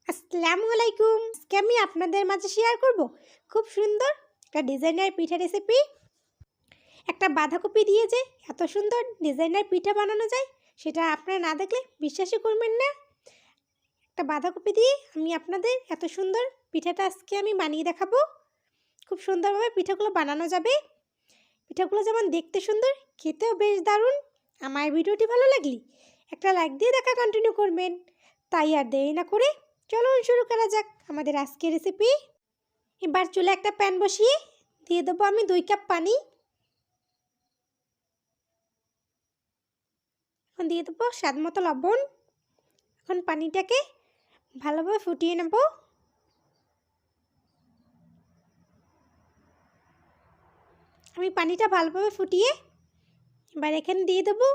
আসসালামু আলাইকুম। আজকে আমি আপনাদের মাঝে শেয়ার করব খুব সুন্দর একটা ডিজাইনার পিঠা রেসিপি। একটা বাঁধাকপি দিয়ে যে এত সুন্দর ডিজাইনার পিঠা বানানো যায় সেটা আপনারা না দেখলে বিশ্বাসই করবেন না। একটা বাঁধাকপি দিয়ে আমি আপনাদের এত সুন্দর পিঠাটা আজকে আমি বানিয়ে দেখাবো। খুব সুন্দরভাবে পিঠাগুলো বানানো যাবে। পিঠাগুলো যেমন দেখতে সুন্দর, খেতেও বেশ দারুণ। আমার ভিডিওটি ভালো লাগলে একটা লাইক দিয়ে দেখা কন্টিনিউ করবেন। তাই আর দেরি না করে চলুন শুরু করা যাক আমাদের আজকের রেসিপি। এবার চুলে একটা প্যান বসিয়ে দিয়ে দেবো আমি 2 কাপ পানি। এখন দিয়ে দেবো স্বাদ মতো লবণ। এখন পানিটাকে ভালোভাবে ফুটিয়ে নেব। আমি পানিটা ভালোভাবে ফুটিয়ে এবার এখানে দিয়ে দেবো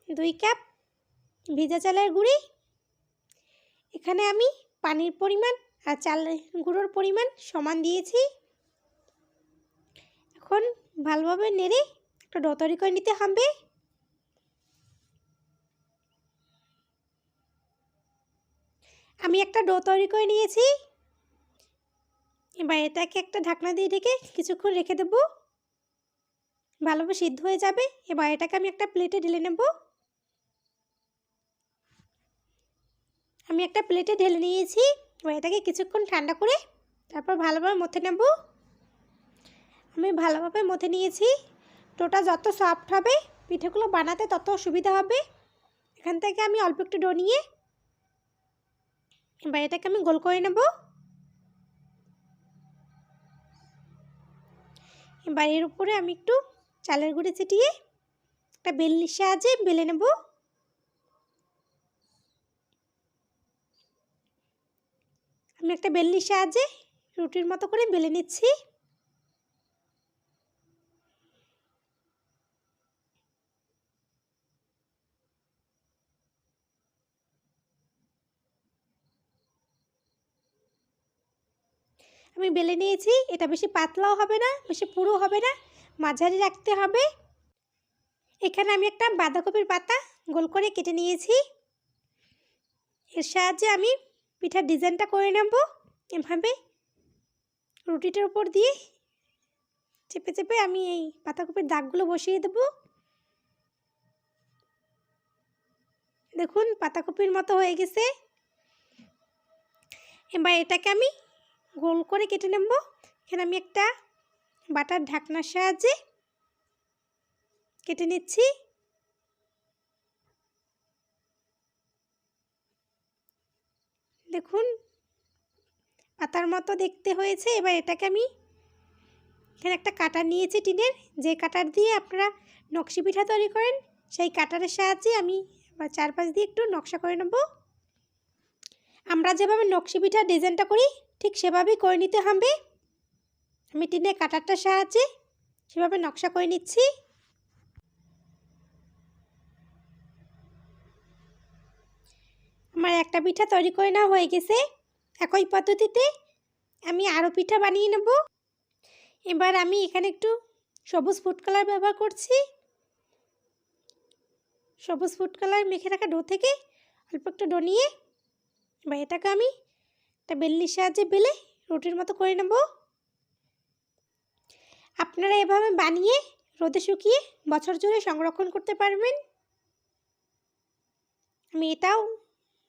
2 কাপ ভেজা চালের গুঁড়ি। এখানে আমি পানির পরিমাণ আর চালের গুঁড়োর পরিমাণ সমান দিয়েছি। এখন ভালোভাবে নেড়ে একটা ডো তৈরি করে নিতে হবে। আমি একটা ডো তৈরি করে নিয়েছি। এবার এটাকে একটা ঢাকনা দিয়ে ঢেকে কিছুক্ষণ রেখে দেবো, ভালোভাবে সিদ্ধ হয়ে যাবে। এবার এটাকে আমি একটা প্লেটে ঢেলে নেব। আমি একটা প্লেটে ঢেলে নিয়েছি। এবার এটাকে কিছুক্ষণ ঠান্ডা করে তারপর ভালোভাবে মথে নেব। আমি ভালোভাবে মথে নিয়েছি। ডোটা যত সফট হবে পিঠেগুলো বানাতে তত সুবিধা হবে। এখান থেকে আমি অল্প একটু ডো নিয়ে এবার এটাকে আমি গোল করে নেব। এবার এর উপরে আমি একটু চালের গুঁড়ি ছিটিয়ে একটা বেলনির সাহায্যে বেলে নেব। আমি একটা বেলনির সাহায্যে রুটির মতো করে বেলে নিচ্ছি। আমি বেলে নিয়েছি। এটা বেশি পাতলাও হবে না, বেশি পুরো হবে না, মাঝারি রাখতে হবে। এখানে আমি একটা বাঁধাকপির পাতা গোল করে কেটে নিয়েছি। এর সাহায্যে আমি পিঠার ডিজাইনটা করে নেব। এভাবে রুটিটার উপর দিয়ে চেপে চেপে আমি এই বাঁধাকপির দাগগুলো বসিয়ে দেব। দেখুন পাতাকপির মতো হয়ে গেছে। এবার এটাকে আমি গোল করে কেটে নেব। এখানে আমি একটা বাটার ঢাকনার সাহায্যে কেটে নিচ্ছি। দেখুন পাতার মতো দেখতে হয়েছে। এবার এটাকে আমি এখানে একটা কাটার নিয়েছি টিনের, যে কাটার দিয়ে আপনারা নকশি পিঠা তৈরি করেন সেই কাটারের সাহায্যে আমি এবার চারপাশ দিয়ে একটু নকশা করে নেব। আমরা যেভাবে নকশি পিঠার ডিজাইনটা করি ঠিক সেভাবেই করে নিতে হবে। আমি টিনের কাটারটার সাহায্যে সেভাবে নকশা করে নিচ্ছি। আমার একটা পিঠা তৈরি করে নেওয়া হয়ে গেছে। একই পদ্ধতিতে আমি আরও পিঠা বানিয়ে নেব। এবার আমি এখানে একটু সবুজ ফুড কালার ব্যবহার করছি। সবুজ ফুড কালার মেখে রাখা ডো থেকে অল্প একটু ডো নিয়ে এবার এটাকে আমি একটা বেলনির সাহায্যে বেলে রুটির মতো করে নেব। আপনারা এভাবে বানিয়ে রোদে শুকিয়ে বছর জুড়ে সংরক্ষণ করতে পারবেন। আমি এটাও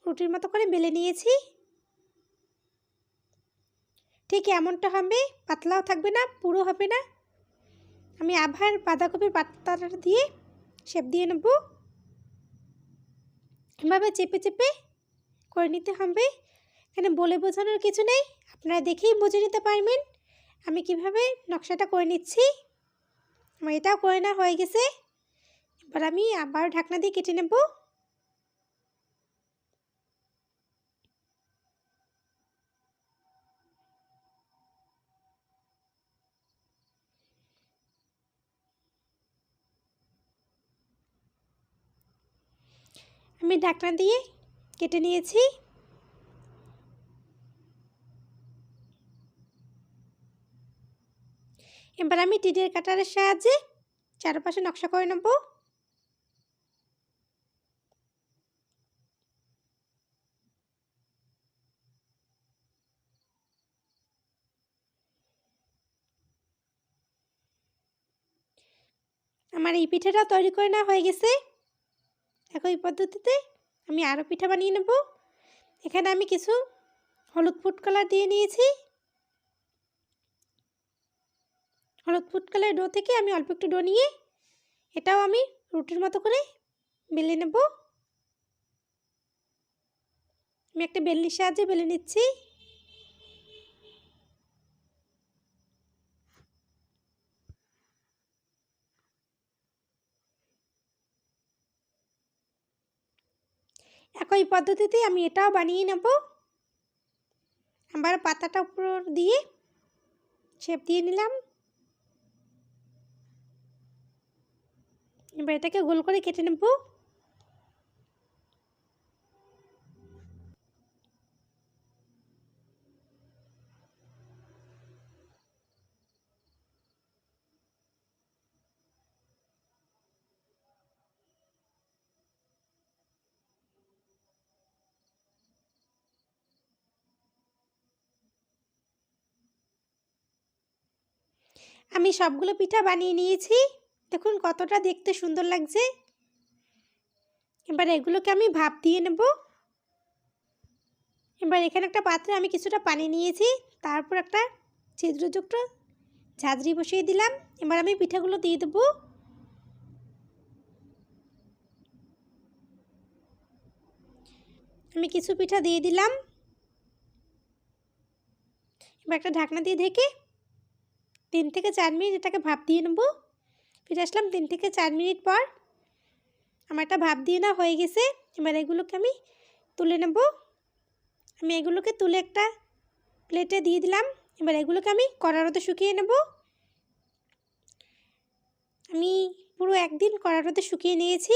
রুটির মতো করে বেলে নিয়েছি। ঠিক এমনটা হবে, পাতলাও থাকবে না, পুরো হবে না। আমি আবার বাঁধাকপির পাতাটা দিয়ে শেপ দিয়ে নেব। এভাবে চেপে চেপে করে নিতে হবে। এখানে বলে বোঝানোর কিছু নেই, আপনারা দেখেই বুঝে নিতে পারবেন আমি কিভাবে নকশাটা করে নিচ্ছি। আমার এটাও করে নেওয়া হয়ে গেছে। এবার আমি আবার ঢাকনা দিয়ে কেটে নেব। আমি ঢাকনা দিয়ে কেটে নিয়েছি। এবার আমি টিনের কাটারের সাহায্যে চারপাশে নকশা করে নেব। আমার এই পিঠাটা তৈরি করে নেওয়া হয়ে গেছে। একই পদ্ধতিতে আমি আরও পিঠা বানিয়ে নেব। এখানে আমি কিছু হলুদ ফুড কালার দিয়ে নিয়েছি। হলুদ ফুড কালার ডো থেকে আমি অল্প একটু ডো নিয়ে এটাও আমি রুটির মতো করে বেলে নেব। আমি একটা বেলনির সাহায্যে বেলে নিচ্ছি। একই পদ্ধতিতে আমি এটাও বানিয়ে নেব। আবার পাতাটা উপর দিয়ে শেপ দিয়ে নিলাম। এবার এটাকে গোল করে কেটে নেব। আমি সবগুলো পিঠা বানিয়ে নিয়েছি। দেখুন কতটা দেখতে সুন্দর লাগছে। এবার এগুলোকে আমি ভাপ দিয়ে নেব। এবার এখানে একটা পাত্রে আমি কিছুটা পানি নিয়েছি, তারপর একটা ছিদ্রযুক্ত ঝাঁঝরি বসিয়ে দিলাম। এবার আমি পিঠাগুলো দিয়ে দেবো। আমি কিছু পিঠা দিয়ে দিলাম। এবার একটা ঢাকনা দিয়ে ঢেকে 3 থেকে 4 মিনিট এটাকে ভাপ দিয়ে নেব। ফিরে আসলাম 3 থেকে 4 মিনিট পর। আমার একটা ভাপ দিয়ে নেওয়া হয়ে গেছে। এবার এগুলোকে আমি তুলে নেব। আমি এগুলোকে তুলে একটা প্লেটে দিয়ে দিলাম। এবার এগুলোকে আমি কড়ার রোদে শুকিয়ে নেব। আমি পুরো একদিন কড়ার রোদে শুকিয়ে নিয়েছি।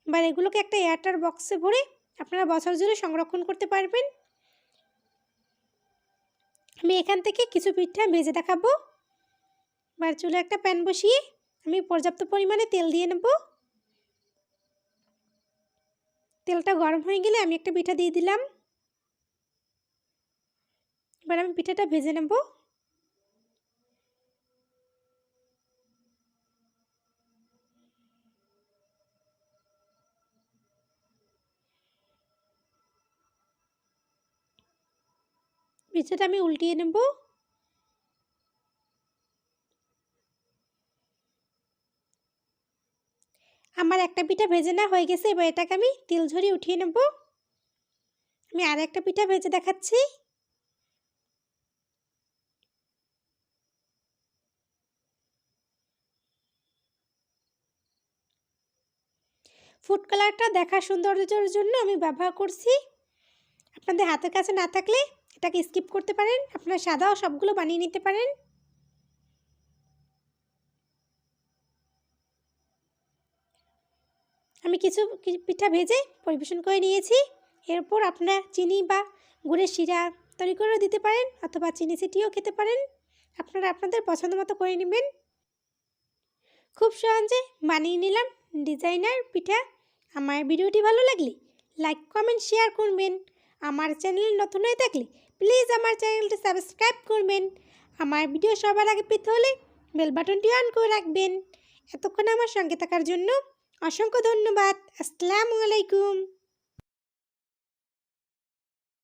এবার এগুলোকে একটা এয়ারটাইট বক্সে ভরে আপনারা বছর জুড়ে সংরক্ষণ করতে পারবেন। আমি এখান থেকে কিছু পিঠা ভেজে দেখাবো। এবার চুলে একটা প্যান বসিয়ে আমি পর্যাপ্ত পরিমাণে তেল দিয়ে নেব। তেলটা গরম হয়ে গেলে আমি একটা পিঠা দিয়ে দিলাম। এবার আমি পিঠাটা ভেজে নেব। পিঠাটা আমি উল্টিয়ে নেব। আমার একটা পিঠা ভেজে নেওয়া হয়ে গেছে। এবার এটাকে আমি তেল ঝরিয়ে উঠিয়ে নেব। আমি আর একটা পিঠা ভেজে দেখাচ্ছি। ফুড কালারটা দেখার সৌন্দর্যের জন্য আমি ব্যবহার করছি। আপনাদের হাতের কাছে না থাকলে এটাকে স্কিপ করতে পারেন। আপনারা সাদাও সবগুলো বানিয়ে নিতে পারেন। আমি কিছু পিঠা ভেজে পরিবেশন করে নিয়েছি। এরপর আপনারা চিনি বা গুড়ের শিরা তৈরি করেও দিতে পারেন, অথবা চিনি ছিটিয়েও খেতে পারেন। আপনারা আপনাদের পছন্দ মতো করে নেবেন। খুব সহজে বানিয়ে নিলাম ডিজাইনার পিঠা। আমার ভিডিওটি ভালো লাগলে লাইক কমেন্ট শেয়ার করবেন। আমার চ্যানেল নতুন হয়ে থাকলে প্লিজ আমার চ্যানেলটি সাবস্ক্রাইব করবেন। আমার ভিডিও সবার আগে পেতে হলে বেল বাটনটি অন করে রাখবেন। এতক্ষণ আমার সঙ্গে থাকার জন্য অসংখ্য ধন্যবাদ। আসসালামু আলাইকুম।